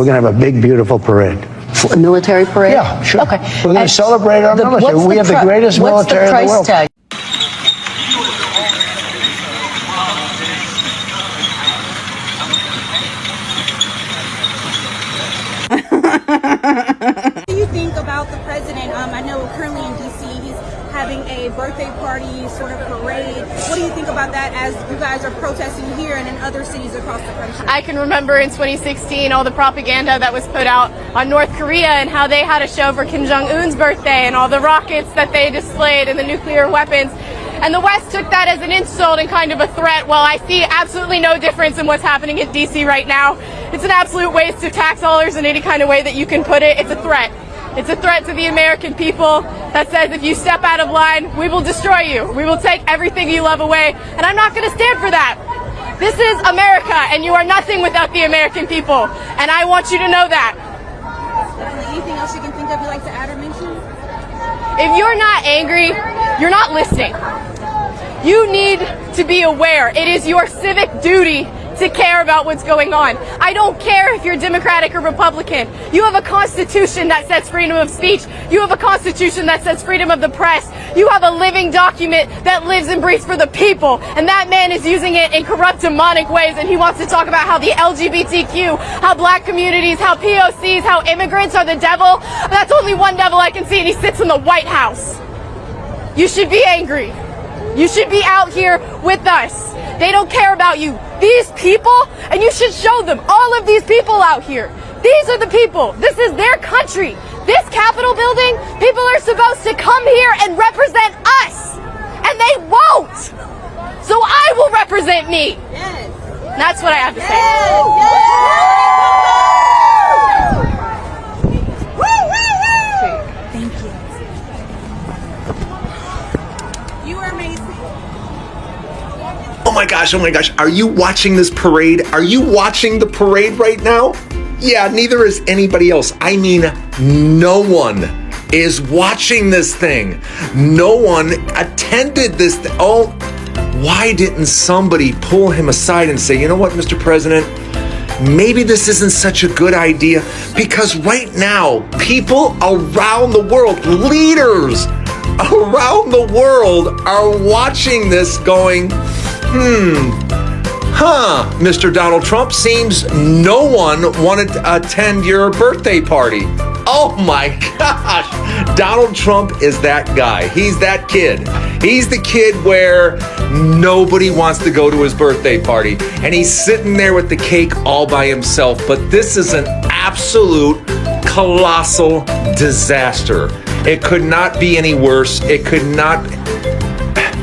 We're going to have a big, beautiful parade. A military parade? Yeah, sure. Okay. We're going to celebrate our military. We have the greatest military in the world. What's the price tag? What do you think about the president? I know currently in D.C. he's having a birthday party sort of parade. What do you think about that as you guys are protesting here and in other cities across the country? I can remember in 2016 all the propaganda that was put out on North Korea and how they had a show for Kim Jong-un's birthday and all the rockets that they displayed and the nuclear weapons. And the West took that as an insult and kind of a threat. Well, I see absolutely no difference in what's happening in D.C. right now. It's an absolute waste of tax dollars in any kind of way that you can put it. It's a threat. It's a threat to the American people that says if you step out of line, we will destroy you. We will take everything you love away. And I'm not going to stand for that. This is America, and you are nothing without the American people. And I want you to know that. Anything else you can think of you'd like to add or mention? If you're not angry, you're not listening. You need to be aware. It is your civic duty to care about what's going on. I don't care if you're Democratic or Republican. You have a constitution that sets freedom of speech. You have a constitution that sets freedom of the press. You have a living document that lives and breathes for the people. And that man is using it in corrupt, demonic ways. And he wants to talk about how the LGBTQ, how black communities, how POCs, how immigrants are the devil. That's only one devil I can see, and he sits in the White House. You should be angry. You should be out here with us. They don't care about you. These people, and you should show them, all of these people out here. These are the people. This is their country. This Capitol building, people are supposed to come here and represent us. And they won't. So I will represent me. Yes. That's what I have to say. Thank you. You are amazing. Oh my gosh, are you watching this parade? Are you watching the parade right now? Yeah, neither is anybody else. I mean, no one is watching this thing. No one attended this. Oh, why didn't somebody pull him aside and say, you know what, Mr. President, maybe this isn't such a good idea? Because right now, people around the world, leaders around the world are watching this going, Mr. Donald Trump, seems no one wanted to attend your birthday party. Oh my gosh, Donald Trump is that guy. He's that kid. He's the kid where nobody wants to go to his birthday party, and he's sitting there with the cake all by himself. But this is an absolute colossal disaster. It could not be any worse. It could not.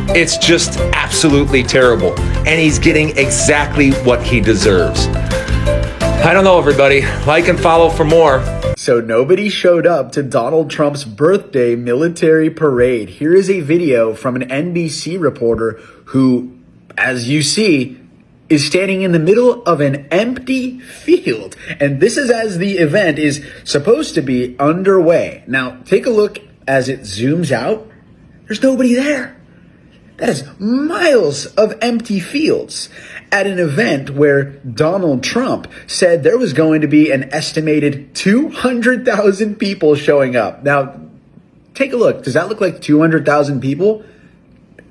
It's just absolutely terrible. And he's getting exactly what he deserves. I don't know, everybody. Like and follow for more. So nobody showed up to Donald Trump's birthday military parade. Here is a video from an NBC reporter who, as you see, is standing in the middle of an empty field. And this is as the event is supposed to be underway. Now, take a look as it zooms out. There's nobody there. That is miles of empty fields at an event where Donald Trump said there was going to be an estimated 200,000 people showing up. Now, take a look. Does that look like 200,000 people?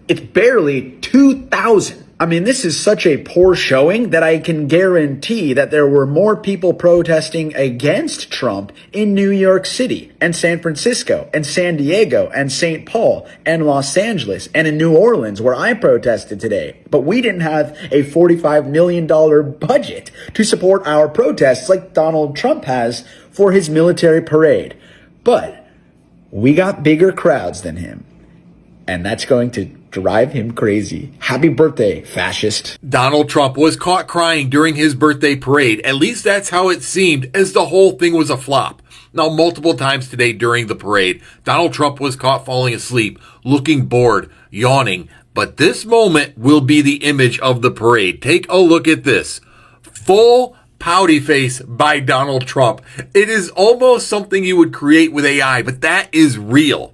It's barely 2,000. I mean, this is such a poor showing that I can guarantee that there were more people protesting against Trump in New York City and San Francisco and San Diego and St. Paul and Los Angeles and in New Orleans, where I protested today. But we didn't have a $45 million budget to support our protests like Donald Trump has for his military parade. But we got bigger crowds than him, and that's going to drive him crazy. Happy birthday, fascist. Donald Trump was caught crying during his birthday parade. At least that's how it seemed, as the whole thing was a flop. Now, multiple times today during the parade, Donald Trump was caught falling asleep, looking bored, yawning. But this moment will be the image of the parade. Take a look at this. Full pouty face by Donald Trump. It is almost something you would create with AI, but that is real.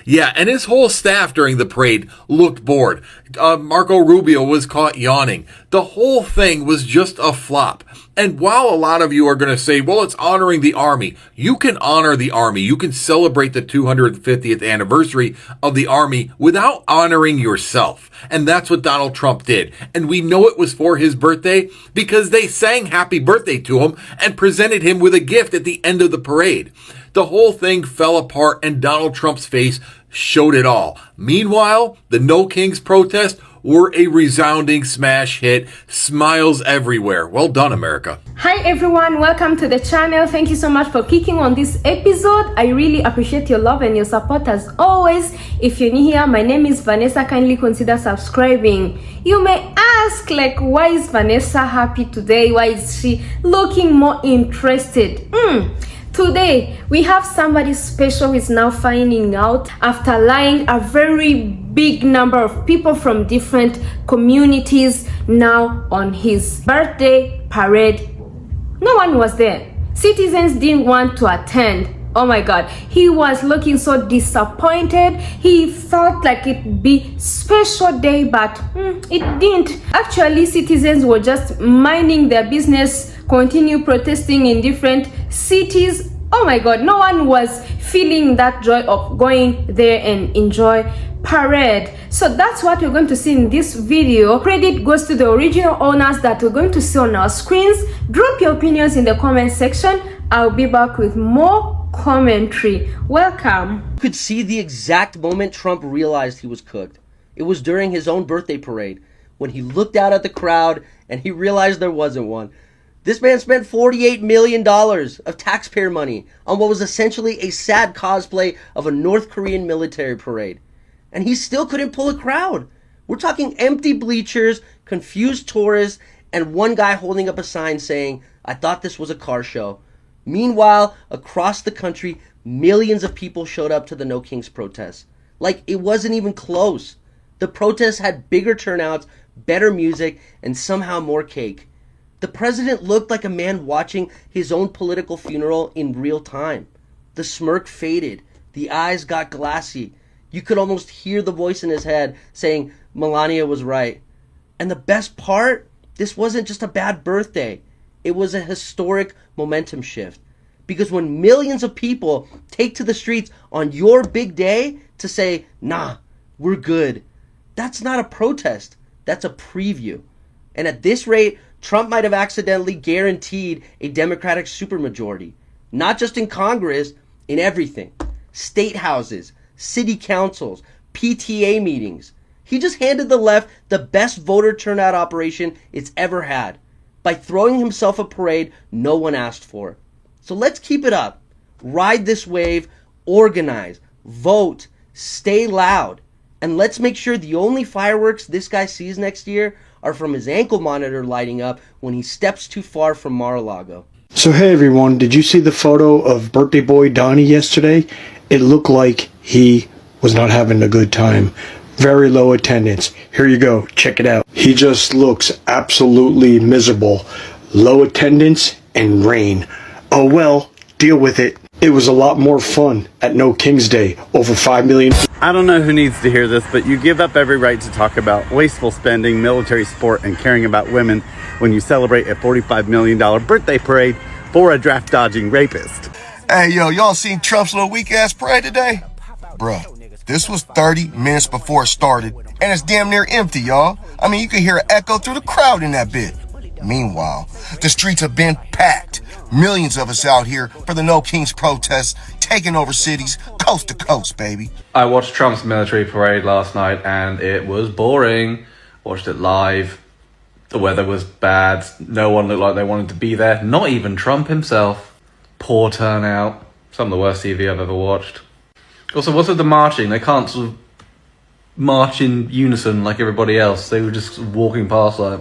Yeah, and his whole staff during the parade looked bored. Marco Rubio was caught yawning. The whole thing was just a flop. And while a lot of you are going to say, well, it's honoring the Army, you can honor the Army. You can celebrate the 250th anniversary of the Army without honoring yourself. And that's what Donald Trump did. And we know it was for his birthday because they sang happy birthday to him and presented him with a gift at the end of the parade. The whole thing fell apart and Donald Trump's face showed it all. Meanwhile, the No Kings protest were a resounding smash hit. Smiles everywhere. Well done, America. Hi everyone, welcome to the channel. Thank you so much for clicking on this episode. I really appreciate your love and your support as always. If you're new here, my name is Vanessa. Kindly consider subscribing. You may ask, like, why is Vanessa happy today? Why is she looking more interested? Today, we have somebody special who is now finding out after lying a very big number of people from different communities now on his birthday parade. No one was there. Citizens didn't want to attend. Oh my God, he was looking so disappointed. He felt like it'd be special day, but it didn't. Actually, citizens were just minding their business, continue protesting in different cities. Oh my God, no one was feeling that joy of going there and enjoy parade. So that's what we're going to see in this video. Credit goes to the original owners that we're going to see on our screens. Drop your opinions in the comment section. I'll be back with more commentary. Welcome. You could see the exact moment Trump realized he was cooked. It was during his own birthday parade when he looked out at the crowd and he realized there wasn't one. This man spent $48 million of taxpayer money on what was essentially a sad cosplay of a North Korean military parade. And he still couldn't pull a crowd. We're talking empty bleachers, confused tourists, and one guy holding up a sign saying, "I thought this was a car show." Meanwhile, across the country, millions of people showed up to the No Kings protests. Like it wasn't even close. The protests had bigger turnouts, better music, and somehow more cake. The president looked like a man watching his own political funeral in real time. The smirk faded. The eyes got glassy. You could almost hear the voice in his head saying, Melania was right. And the best part, this wasn't just a bad birthday. It was a historic momentum shift. Because when millions of people take to the streets on your big day to say, nah, we're good, that's not a protest. That's a preview. And at this rate, Trump might have accidentally guaranteed a Democratic supermajority. Not just in Congress, in everything. State houses, city councils, PTA meetings. He just handed the left the best voter turnout operation it's ever had by throwing himself a parade no one asked for. So let's keep it up. Ride this wave, organize, vote, stay loud, and let's make sure the only fireworks this guy sees next year are from his ankle monitor lighting up when he steps too far from Mar-a-Lago. So hey everyone, did you see the photo of birthday boy Donnie yesterday? It looked like he was not having a good time. Very low attendance. Here you go, check it out. He just looks absolutely miserable. Low attendance and rain. Oh well, deal with it. It was a lot more fun at No King's Day. Over 5 million. I don't know who needs to hear this, but you give up every right to talk about wasteful spending, military sport, and caring about women when you celebrate a $45 million birthday parade for a draft-dodging rapist. Hey, yo, y'all seen Trump's little weak-ass parade today? Bruh, this was 30 minutes before it started, and it's damn near empty, y'all. I mean, you can hear an echo through the crowd in that bit. Meanwhile, the streets have been packed. Millions of us out here for the No Kings protests, taking over cities, coast to coast, baby. I watched Trump's military parade last night and it was boring. Watched it live. The weather was bad. No one looked like they wanted to be there. Not even Trump himself. Poor turnout. Some of the worst TV I've ever watched. Also, what's with the marching? They can't sort of march in unison like everybody else. They were just walking past like...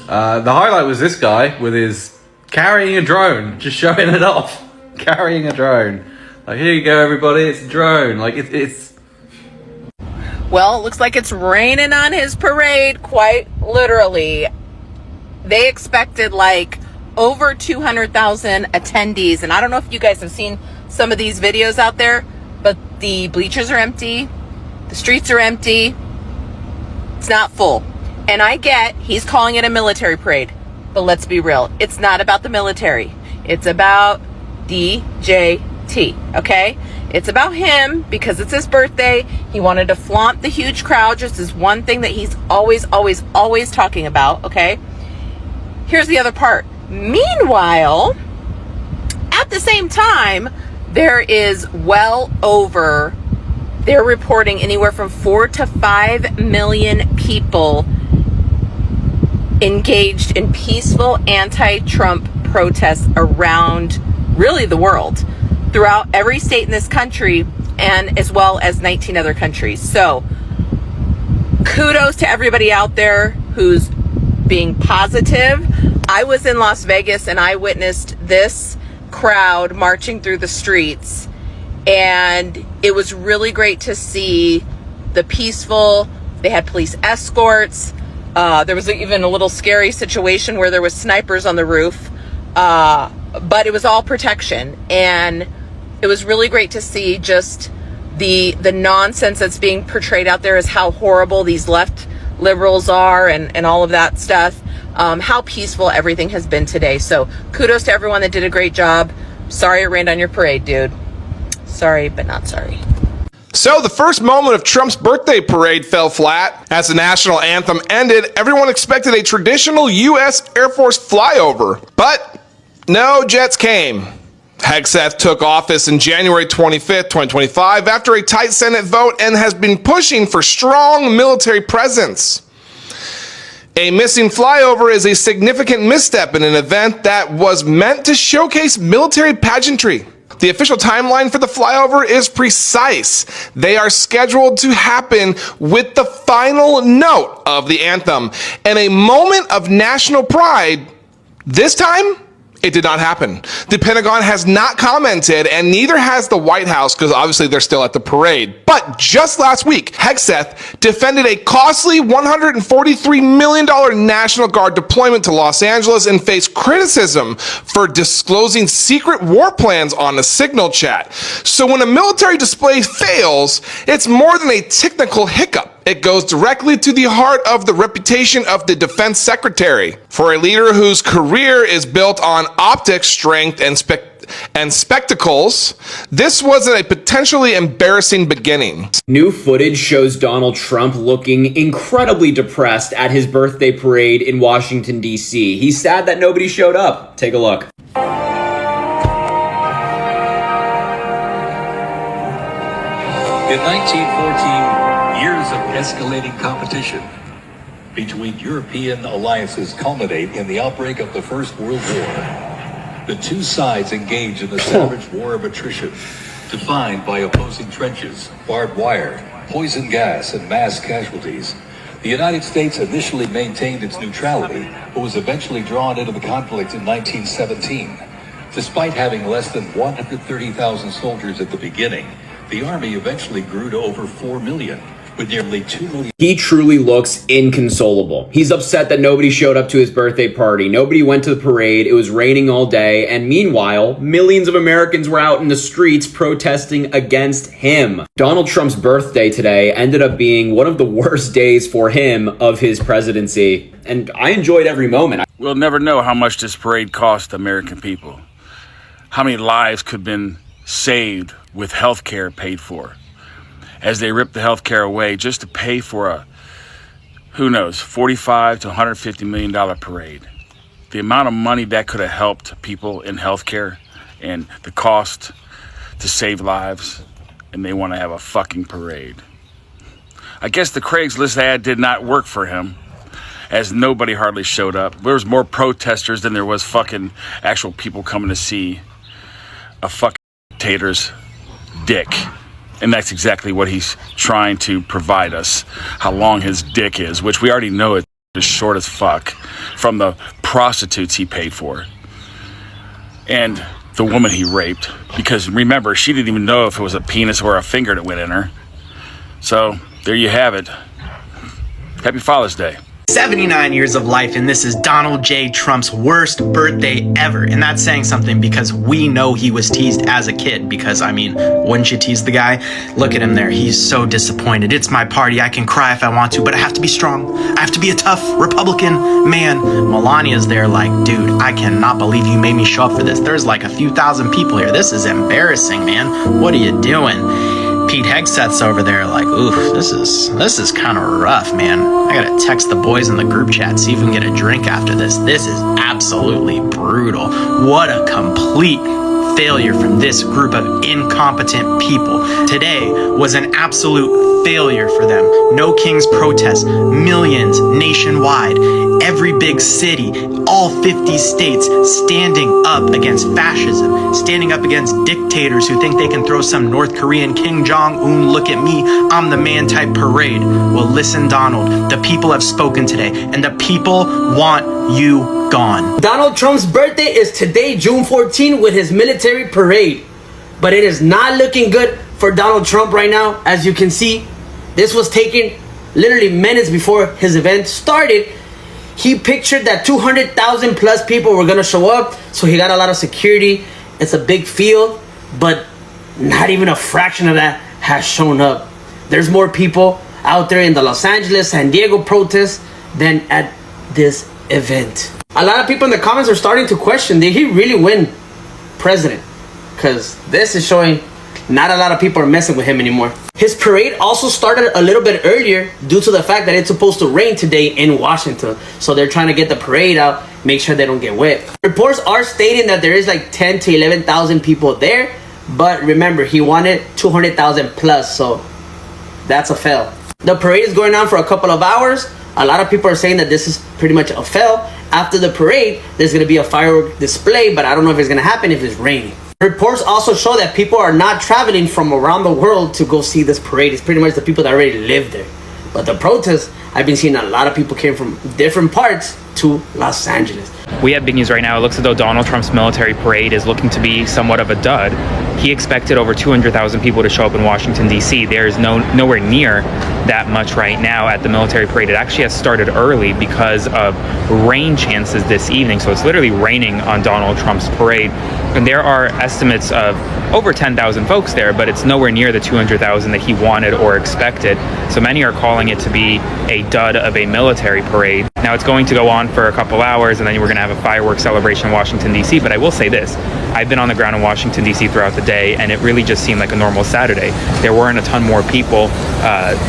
The highlight was this guy with his carrying a drone, just showing it off. Carrying a drone. Like, here you go, everybody, it's a drone. Like, it's... Well, it looks like it's raining on his parade, quite literally. They expected, like, over 200,000 attendees. And I don't know if you guys have seen some of these videos out there, but the bleachers are empty. The streets are empty. It's not full. And I get he's calling it a military parade. But let's be real. It's not about the military. It's about DJT, okay? It's about him because it's his birthday. He wanted to flaunt the huge crowd, just as one thing that he's always talking about, okay? Here's the other part. Meanwhile, at the same time, there is they're reporting anywhere from 4 to 5 million people engaged in peaceful anti-Trump protests around really the world, throughout every state in this country, and as well as 19 other countries. So kudos to everybody out there who's being positive. I was in Las Vegas and I witnessed this crowd marching through the streets, and it was really great to see the peaceful. They had police escorts. There was even a little scary situation where there was snipers on the roof, but it was all protection, and it was really great to see just the nonsense that's being portrayed out there as how horrible these left liberals are and all of that stuff. How peaceful everything has been today. So kudos to everyone that did a great job. Sorry it rained on your parade, dude. Sorry, but not sorry. So the first moment of Trump's birthday parade fell flat. As the national anthem ended, everyone expected a traditional U.S. Air Force flyover. But no jets came. Hegseth took office in January 25th, 2025 after a tight Senate vote and has been pushing for strong military presence. A missing flyover is a significant misstep in an event that was meant to showcase military pageantry. The official timeline for the flyover is precise. They are scheduled to happen with the final note of the anthem and a moment of national pride. This time, it did not happen. The Pentagon has not commented, and neither has the White House, because obviously they're still at the parade. But just last week, Hegseth defended a costly $143 million National Guard deployment to Los Angeles and faced criticism for disclosing secret war plans on the Signal chat. So when a military display fails, it's more than a technical hiccup. It goes directly to the heart of the reputation of the defense secretary. For a leader whose career is built on optics, strength, and spectacles, this was a potentially embarrassing beginning. New footage shows Donald Trump looking incredibly depressed at his birthday parade in Washington, D.C. He's sad that nobody showed up. Take a look. In 1914, years of escalating competition between European alliances culminate in the outbreak of the First World War. The two sides engage in a savage war of attrition, defined by opposing trenches, barbed wire, poison gas, and mass casualties. The United States initially maintained its neutrality, but was eventually drawn into the conflict in 1917. Despite having less than 130,000 soldiers at the beginning, the Army eventually grew to over 4 million. With nearly 2 million. He truly looks inconsolable. He's upset that nobody showed up to his birthday party. Nobody went to the parade. It was raining all day. And meanwhile, millions of Americans were out in the streets protesting against him. Donald Trump's birthday today ended up being one of the worst days for him of his presidency. And I enjoyed every moment. We'll never know how much this parade cost American people. How many lives could have been saved with health care paid for, as they rip the health care away just to pay for a, who knows, $45 to $150 million parade. The amount of money that could have helped people in health care and the cost to save lives, and they want to have a fucking parade. I guess the Craigslist ad did not work for him, as nobody hardly showed up. There was more protesters than there was fucking actual people coming to see a fucking dictator's dick. And that's exactly what he's trying to provide us, how long his dick is, which we already know it is short as fuck from the prostitutes he paid for and the woman he raped. Because remember, she didn't even know if it was a penis or a finger that went in her. So there you have it. Happy Father's Day. 79 years of life, and this is Donald J. Trump's worst birthday ever. And that's saying something because we know he was teased as a kid. Because, I mean, wouldn't you tease the guy? Look at him there. He's so disappointed. It's my party. I can cry if I want to, but I have to be strong. I have to be a tough Republican man. Melania's there like, dude, I cannot believe you made me show up for this. There's like a few thousand people here. This is embarrassing, man. What are you doing? Pete Hegseth's over there like, oof, this is kind of rough, man. I gotta text the boys in the group chat, see if we can get a drink after this. This is absolutely brutal. What a complete failure from this group of incompetent people. Today was an absolute failure for them. No King's protests, millions nationwide, every big city, all 50 states standing up against fascism, standing up against dictators who think they can throw some North Korean Kim Jong-un, look at me, I'm the man type parade. Well, listen, Donald, the people have spoken today, and the people want you gone. Donald Trump's birthday is today, June 14, with his military parade. But it is not looking good for Donald Trump right now. As you can see, this was taken literally minutes before his event started. He pictured that 200,000 plus people were going to show up, so he got a lot of security. It's a big field, but not even a fraction of that has shown up. There's more people out there in the Los Angeles, San Diego protests than at this event. A lot of people in the comments are starting to question, did he really win president? Because this is showing not a lot of people are messing with him anymore. His parade also started a little bit earlier due to the fact that it's supposed to rain today in Washington. So they're trying to get the parade out, make sure they don't get wet. Reports are stating that there is like 10 to 11,000 people there. But remember, he wanted 200,000 plus, so that's a fail. The parade is going on for a couple of hours. A lot of people are saying that this is pretty much a fail. After the parade, there's going to be a firework display, but I don't know if it's going to happen if it's raining. Reports also show that people are not traveling from around the world to go see this parade. It's pretty much the people that already live there. But the protests, I've been seeing a lot of people came from different parts to Los Angeles. We have big news right now. It looks as though Donald Trump's military parade is looking to be somewhat of a dud. He expected over 200,000 people to show up in Washington, D.C. There is nowhere near that much right now at the military parade. It actually has started early because of rain chances this evening. So it's literally raining on Donald Trump's parade. And there are estimates of over 10,000 folks there, but it's nowhere near the 200,000 that he wanted or expected. So many are calling it to be a dud of a military parade. Now it's going to go on for a couple hours, and then we're going to have a fireworks celebration in Washington, D.C. But I will say this, I've been on the ground in Washington, D.C. throughout the day, and it really just seemed like a normal Saturday. There weren't a ton more people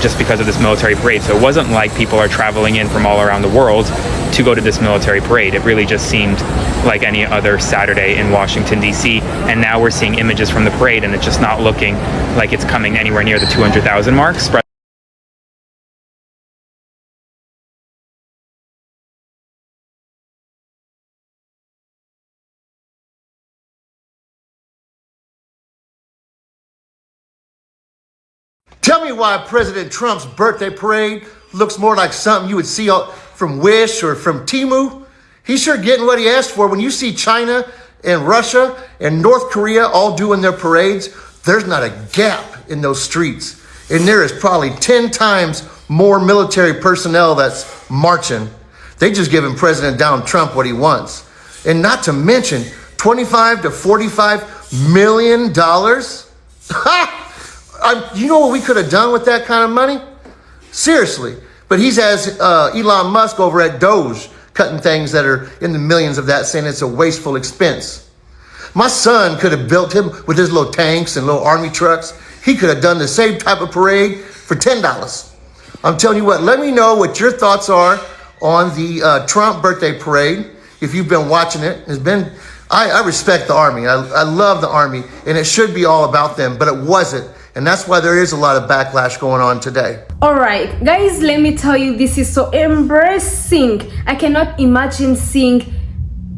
just because of this military parade. So it wasn't like people are traveling in from all around the world to go to this military parade. It really just seemed like any other Saturday in Washington, D.C. And now we're seeing images from the parade, and it's just not looking like it's coming anywhere near the 200,000 mark. Tell me why President Trump's birthday parade looks more like something you would see from Wish or from Temu. He's sure getting what he asked for. When you see China and Russia and North Korea all doing their parades, there's not a gap in those streets. And there is probably 10 times more military personnel that's marching. They just giving President Donald Trump what he wants. And not to mention, $25 to $45 million. Ha! You know what we could have done with that kind of money? Seriously. But he has Elon Musk over at Doge cutting things that are in the millions of that, saying it's a wasteful expense. My son could have built him with his little tanks and little army trucks. He could have done the same type of parade for $10. I'm telling you what, let me know what your thoughts are on the Trump birthday parade. If you've been watching it, I respect the Army. I love the Army, and it should be all about them, but it wasn't. And that's why there is a lot of backlash going on today. Alright, guys, let me tell you, this is so embarrassing. I cannot imagine seeing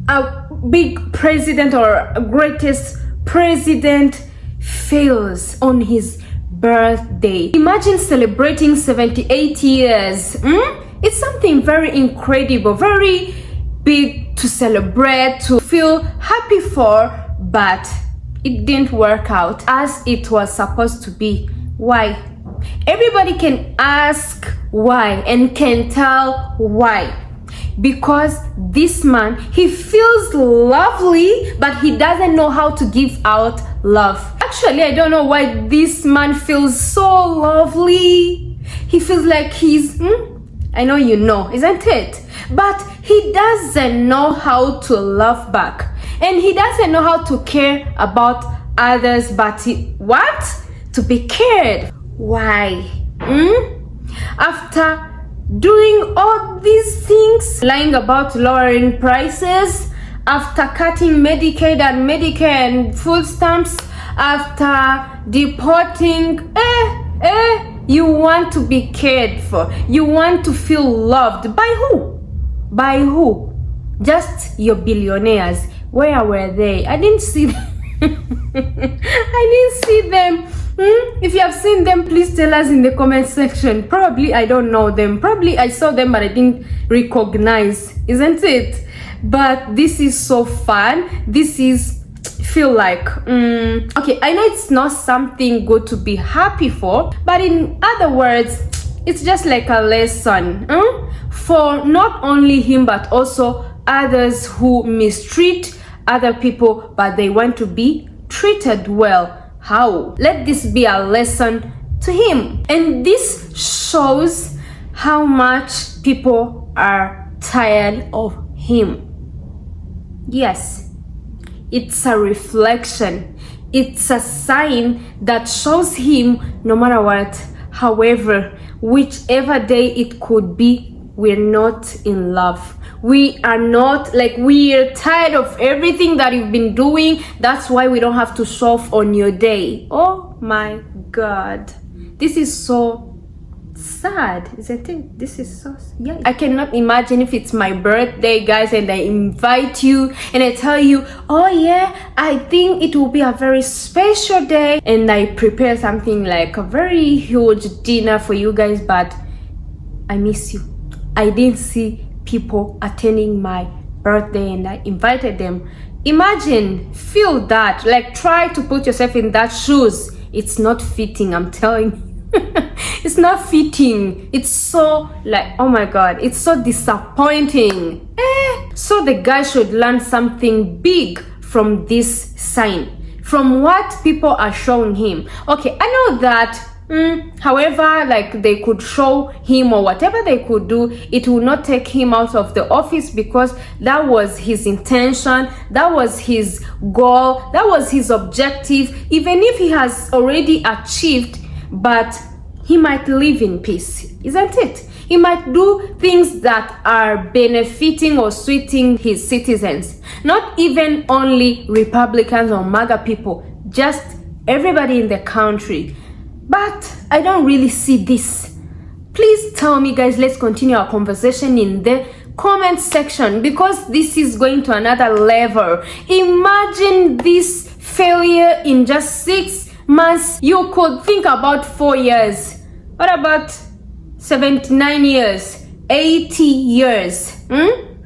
a big president or a greatest president fails on his birthday. Imagine celebrating 78 years. It's something very incredible, very big to celebrate, to feel happy for, but it didn't work out as it was supposed to be. Why? Everybody can ask why and can tell why. Because this man, he feels lovely, but he doesn't know how to give out love. Actually, I don't know why this man feels so lovely. He feels like he's, I know you know, isn't it? But he doesn't know how to love back. And he doesn't know how to care about others, but what? To be cared. Why? After doing all these things, lying about lowering prices, after cutting Medicaid and Medicare and food stamps, after deporting, you want to be cared for. You want to feel loved. By who? By who? Just your billionaires. Where were they? I didn't see them. I didn't see them. If you have seen them, please tell us in the comment section. Probably I don't know them. Probably I saw them but I didn't recognize, isn't it? But this is so fun. This is feel like okay, I know it's not something good to be happy for, but in other words, it's just like a lesson for not only him but also others who mistreat other people, but they want to be treated well. How? Let this be a lesson to him. And this shows how much people are tired of him. Yes, it's a reflection. It's a sign that shows him no matter what, however, whichever day it could be, we're not in love. We are not, like, we're tired of everything that you've been doing. That's why we don't have to show off on your day. Oh my God. This is so sad, isn't it? This is so, yeah. I cannot imagine if it's my birthday, guys, and I invite you and I tell you, oh yeah, I think it will be a very special day, and I prepare something like a very huge dinner for you guys, but I miss you. I didn't see people attending my birthday and I invited them. Imagine, feel that, like, try to put yourself in that shoes. It's not fitting, I'm telling you. It's not fitting. It's so, like, oh my God, it's so disappointing. So the guy should learn something big from this sign, from what people are showing him. Okay, I know that however, like, they could show him or whatever they could do, it will not take him out of the office, because that was his intention, that was his goal, that was his objective. Even if he has already achieved, but he might live in peace, isn't it? He might do things that are benefiting or suiting his citizens, not even only Republicans or MAGA people, just everybody in the country. But I don't really see this. Please tell me, guys. Let's continue our conversation in the comment section, because this is going to another level. Imagine this failure in just 6 months. You could think about 4 years. What about 79 years, 80 years?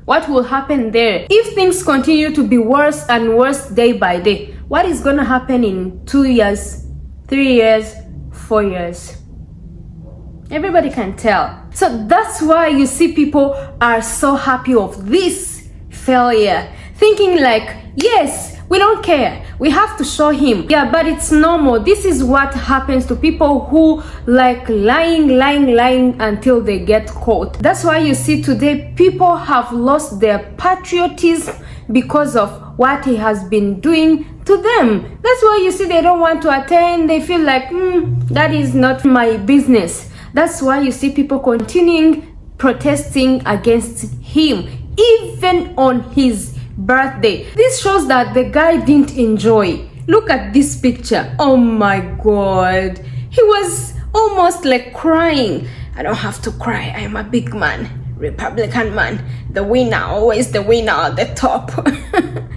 What will happen there? If things continue to be worse and worse day by day, what is going to happen in 2 years, 3 years, 4 years? Everybody can tell. So that's why you see people are so happy of this failure, thinking like, yes, we don't care, we have to show him. Yeah, but it's normal. This is what happens to people who like lying until they get caught. That's why you see today people have lost their patriotism because of what he has been doing to them. That's why you see they don't want to attend. They feel like, that is not my business. That's why you see people continuing protesting against him, even on his birthday. This shows that the guy didn't enjoy. Look at this picture. Oh my God. He was almost like crying. I don't have to cry. I am a big man, Republican man, the winner, always the winner at the top.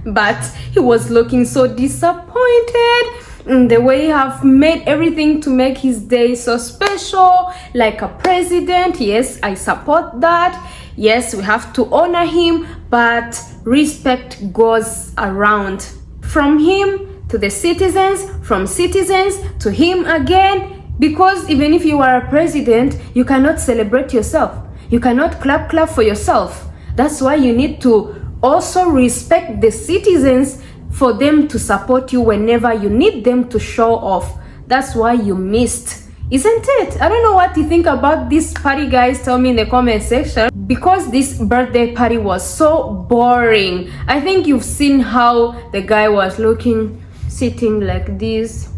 But he was looking so disappointed. The way you have made everything to make his day so special, like a president. Yes, I support that. Yes, we have to honor him, but respect goes around from him to the citizens, from citizens to him again. Because even if you are a president, you cannot celebrate yourself. You cannot clap for yourself. That's why you need to also respect the citizens for them to support you whenever you need them to show off. That's why you missed, isn't it? I don't know what you think about this party, guys. Tell me in the comment section. Because this birthday party was so boring. I think you've seen how the guy was looking, sitting like this,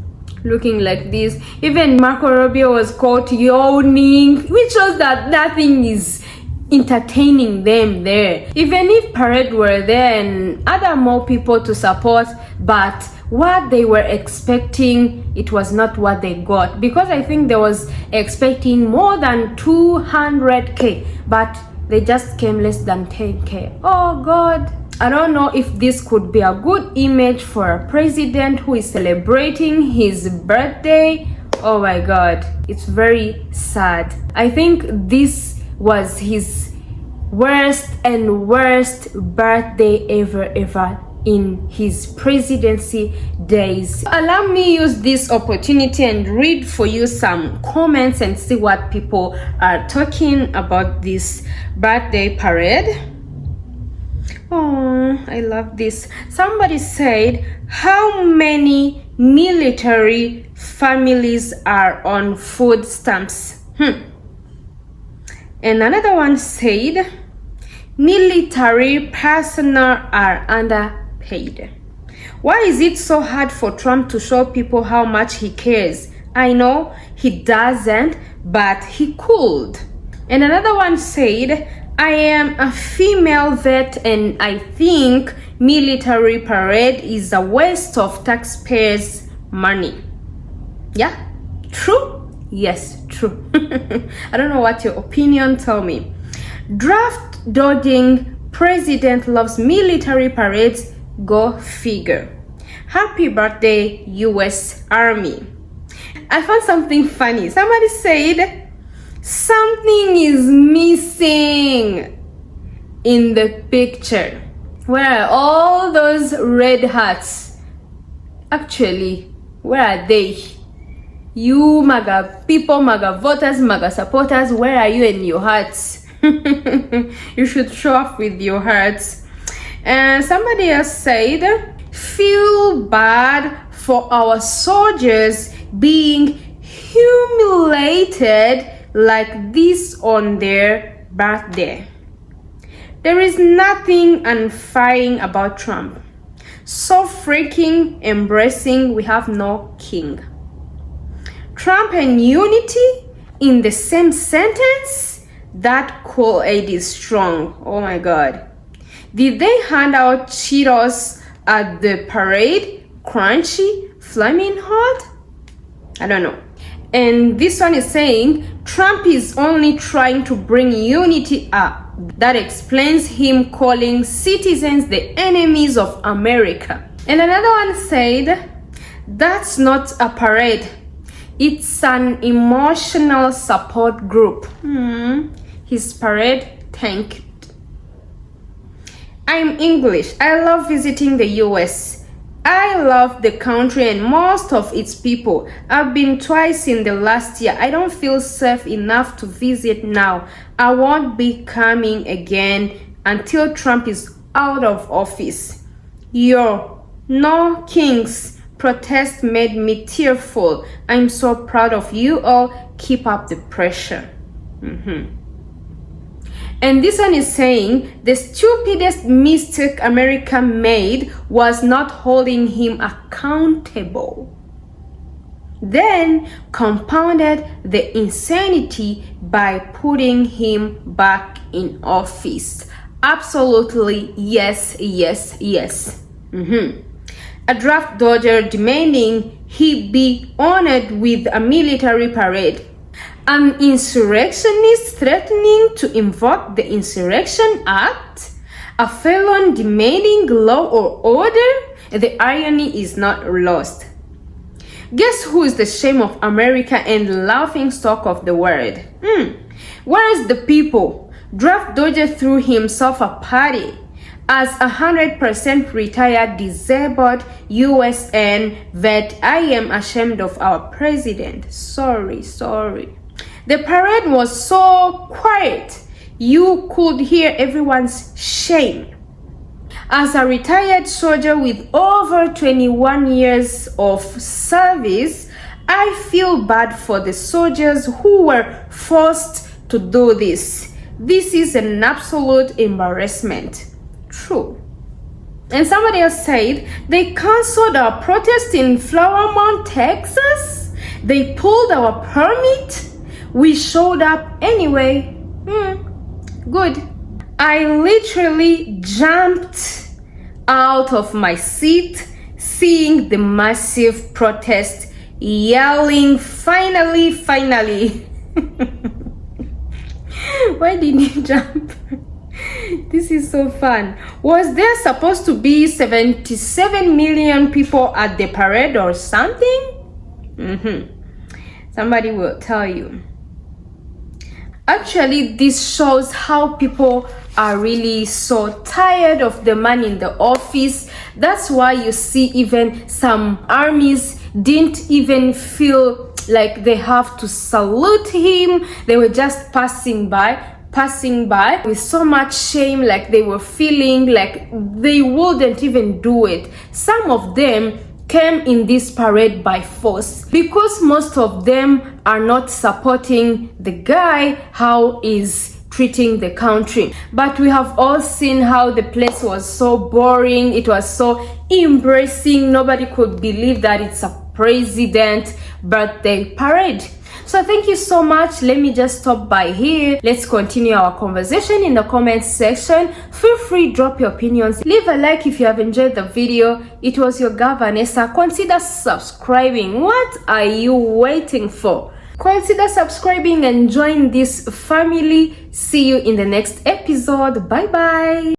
looking like this. Even Marco Rubio was caught yawning, which shows that nothing is entertaining them there. Even if Parade were there and other more people to support, but what they were expecting, it was not what they got. Because I think they was expecting more than 200k, but they just came less than 10k. Oh God, I don't know if this could be a good image for a president who is celebrating his birthday. Oh my God, it's very sad. I think this was his worst birthday ever in his presidency days. Allow me use this opportunity and read for you some comments and see what people are talking about this birthday parade. Oh, I love this. Somebody said, how many military families are on food stamps? And another one said, military personnel are underpaid. Why is it so hard for Trump to show people how much he cares? I know he doesn't, but he could. And another one said, I am a female vet and I think military parade is a waste of taxpayers' money. Yeah, true? Yes, true. I don't know what your opinion, tell me. Draft dodging president loves military parades, go figure. Happy birthday, US Army. I found something funny. Somebody said something is missing in the picture. Where are all those red hats? Actually, where are they? You MAGA people, MAGA voters, MAGA supporters, where are you in your hearts? You should show off with your hearts. And somebody else said, feel bad for our soldiers being humiliated like this on their birthday. There is nothing unfairing about Trump. So freaking embracing, we have no king. Trump and unity in the same sentence? That Kool-Aid is strong. Oh my God. Did they hand out Cheetos at the parade? Crunchy? Flaming hot? I don't know. And this one is saying, Trump is only trying to bring unity up. That explains him calling citizens the enemies of America. And another one said, that's not a parade. It's an emotional support group. His parade tanked. I'm English. I love visiting the US. I love the country and most of its people. I've been twice in the last year. I don't feel safe enough to visit now. I won't be coming again until Trump is out of office. Yo, no kings. Protest made me tearful. I'm so proud of you all. Keep up the pressure. And this one is saying, the stupidest mistake America made was not holding him accountable. Then compounded the insanity by putting him back in office. Absolutely, yes, yes, yes. A draft dodger demanding he be honored with a military parade. An insurrectionist threatening to invoke the Insurrection Act? A felon demanding law or order? The irony is not lost. Guess who is the shame of America and the laughing stock of the world? Where is the people? Draft dodger threw himself a party. As 100% retired disabled USN vet, I am ashamed of our president. Sorry. The parade was so quiet, you could hear everyone's shame. As a retired soldier with over 21 years of service, I feel bad for the soldiers who were forced to do this. This is an absolute embarrassment. True. And somebody else said they canceled our protest in Flower Mound, Texas. They pulled our permit. We showed up anyway. Good. I literally jumped out of my seat seeing the massive protest, yelling, finally. Why didn't you jump? This is so fun. Was there supposed to be 77 million people at the parade or something? Somebody will tell you. Actually, this shows how people are really so tired of the man in the office. That's why you see even some armies didn't even feel like they have to salute him. They were just passing by with so much shame, like they were feeling like they wouldn't even do it. Some of them came in this parade by force because most of them are not supporting the guy how is treating the country. But we have all seen how the place was so boring. It was so embarrassing. Nobody could believe that it's a president birthday parade. So thank you so much. Let me just stop by here. Let's continue our conversation in the comments section. Feel free, drop your opinions. Leave a like if you have enjoyed the video. It was your girl Vanessa. Consider subscribing. What are you waiting for? Consider subscribing and join this family. See you in the next episode. Bye bye.